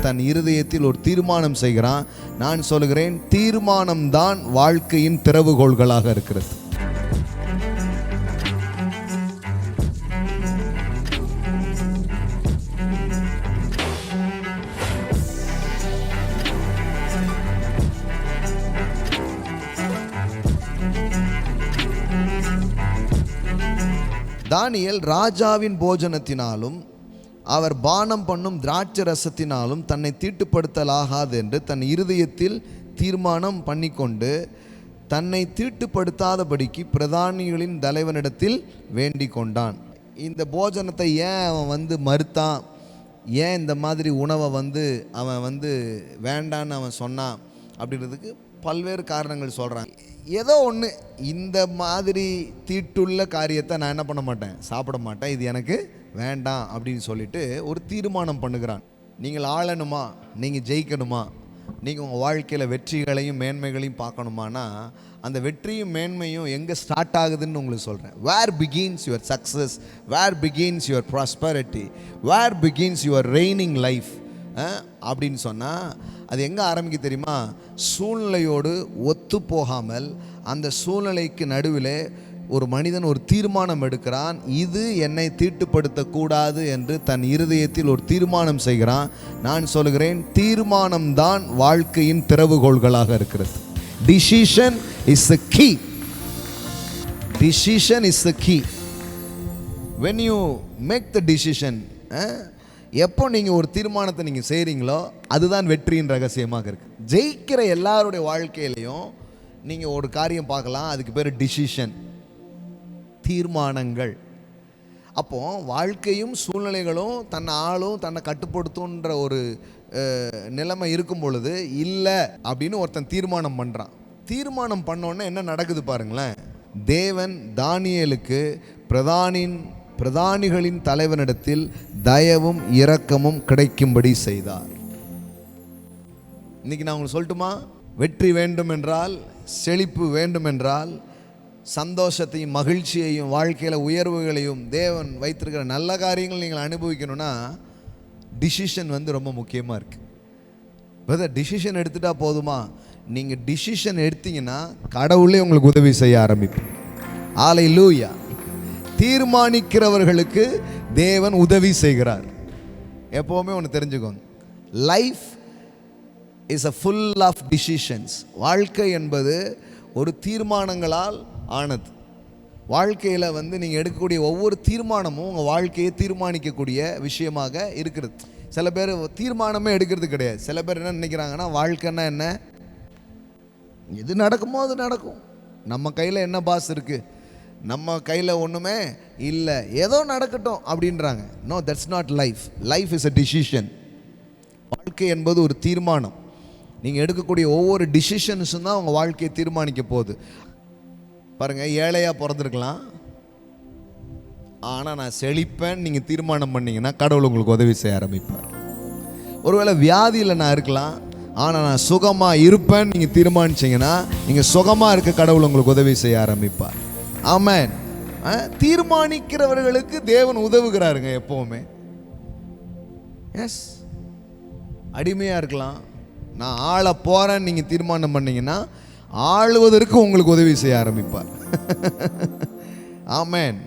தன் இருதயத்தில் ஒரு தீர்மானம் செய்கிறான். நான் சொல்கிறேன், தீர்மானம் தான் வாழ்க்கையின் திறவுகோள்களாக இருக்கிறது. தானியேல் ராஜாவின் போஜனத்தினாலும் அவர் பானம் பண்ணும் திராட்சை ரசத்தினாலும் தன்னை தீட்டுப்படுத்தலாகாது என்று தன் இருதயத்தில் தீர்மானம் பண்ணிக்கொண்டு தன்னை தீட்டுப்படுத்தாதபடிக்கு பிரதானிகளின் தலைவனிடத்தில் வேண்டிக் கொண்டான். இந்த போஜனத்தை ஏன் அவன் மறுத்தான், ஏன் இந்த மாதிரி உணவை அவன் வேண்டான்னு அவன் சொன்னான் அப்படின்றதுக்கு பல்வேறு காரணங்கள் சொல்கிறாங்க. ஏதோ ஒன்று, இந்த மாதிரி தீட்டுள்ள காரியத்தை நான் என்ன பண்ண மாட்டேன், சாப்பிட மாட்டேன், இது எனக்கு வேண்டாம் அப்படின்னு சொல்லிட்டு ஒரு தீர்மானம் பண்ணுகிறான். நீங்கள் ஆளணுமா, நீங்கள் ஜெயிக்கணுமா, நீங்கள் உங்கள் வாழ்க்கையில் வெற்றிகளையும் மேன்மைகளையும் பார்க்கணுமானா அந்த வெற்றியும் மேன்மையும் எங்கே ஸ்டார்ட் ஆகுதுன்னு உங்களுக்கு சொல்கிறேன். Where begins your success, where begins your prosperity, where begins your reigning life அப்படின்னு சொன்னால் அது எங்கே ஆரம்பிக்க தெரியுமா? சூழ்நிலையோடு ஒத்து போகாமல் அந்த சூழ்நிலைக்கு நடுவில் ஒரு மனிதன் ஒரு தீர்மானம் எடுக்கிறான். இது என்னை தீட்டுப்படுத்தக்கூடாது என்று தன் இருதயத்தில் ஒரு தீர்மானம் செய்கிறான். நான் சொல்கிறேன், தீர்மானம் தான் வாழ்க்கையின் திறவுகோள்களாக இருக்கிறது. Decision is the key. Decision is the key. when you make the decision, எப்போ நீங்கள் ஒரு தீர்மானத்தை நீங்கள் செய்கிறீங்களோ அதுதான் வெற்றியின் ரகசியமாக இருக்குது. ஜெயிக்கிற எல்லாருடைய வாழ்க்கையிலையும் நீங்கள் ஒரு காரியம் பார்க்கலாம், அதுக்கு பேர் டிசிஷன், தீர்மானங்கள். அப்போ வாழ்க்கையும் சூழ்நிலைகளும் தன்னை ஆளும் தன்னை கட்டுப்படுத்துன்ற ஒரு நிலைமை இருக்கும் பொழுது இல்லை அப்படின்னு ஒருத்தன் தீர்மானம் பண்ணுறான். தீர்மானம் பண்ணோன்னே என்ன நடக்குது பாருங்களேன். தேவன் தானியேலுக்கு பிரதானிகளின் தலைவனிடத்தில் தயவும் இரக்கமும் கிடைக்கும்படி செய்தார். இன்னைக்கு நான் உங்களுக்கு சொல்லட்டுமா, வெற்றி வேண்டும் என்றால், செழிப்பு வேண்டும் என்றால், சந்தோஷத்தையும் மகிழ்ச்சியையும் வாழ்க்கையில் உயர்வுகளையும் தேவன் வைத்திருக்கிற நல்ல காரியங்கள் நீங்கள் அனுபவிக்கணும்னா டிசிஷன் ரொம்ப முக்கியமாக இருக்குது. பிரதர், டிசிஷன் எடுத்துட்டா போதுமா? நீங்கள் டிசிஷன் எடுத்தீங்கன்னா கடவுளே உங்களுக்கு உதவி செய்ய ஆரம்பிப்போம். ஹல்லேலூயா. தீர்மானிக்கிறவர்களுக்கு தேவன் உதவி செய்கிறார். எப்போவுமே ஒன்று தெரிஞ்சுக்கோங்க, life is a full of decisions. வாழ்க்கை என்பது ஒரு தீர்மானங்களால் ஆனது. வாழ்க்கையில் நீங்கள் எடுக்கக்கூடிய ஒவ்வொரு தீர்மானமும் உங்கள் வாழ்க்கையை தீர்மானிக்கக்கூடிய விஷயமாக இருக்கிறது. சில பேர் தீர்மானமே எடுக்கிறது கிடையாது. சில பேர் என்ன நினைக்கிறாங்கன்னா, வாழ்க்கைன்னா என்ன, எது நடக்குமோ அது நடக்கும், நம்ம கையில் என்ன பாஸ் இருக்குது, நம்ம கையில் ஒன்றுமே இல்லை, ஏதோ நடக்கட்டும் அப்படின்றாங்க. No, that's not life. Life is a decision. வாழ்க்கை என்பது ஒரு தீர்மானம். நீங்கள் எடுக்கக்கூடிய ஒவ்வொரு டிசிஷன்ஸும் தான் உங்கள் வாழ்க்கையை தீர்மானிக்க போகுது. பாருங்கள், ஏழையாக பிறந்திருக்கலாம், ஆனால் நான் செழிப்பேன் நீங்கள் தீர்மானம் பண்ணிங்கன்னா கடவுள் உங்களுக்கு உதவி செய்ய ஆரம்பிப்பார். ஒருவேளை வியாதியில் நான் இருக்கலாம், ஆனால் நான் சுகமாக இருப்பேன் நீங்கள் தீர்மானிச்சிங்கன்னா நீங்கள் சுகமாக இருக்க கடவுள் உங்களுக்கு உதவி செய்ய ஆரம்பிப்பார். ஆமென். தீர்மானிக்கிறவர்களுக்கு தேவன் உதவுகிறாருங்க எப்பவுமே. எஸ், அடிமையாக இருக்கலாம், நான் ஆள போகிறேன் நீங்கள் தீர்மானம் பண்ணீங்கன்னா ஆளுவதற்கு உங்களுக்கு உதவி செய்ய ஆரம்பிப்பார். ஆமென்.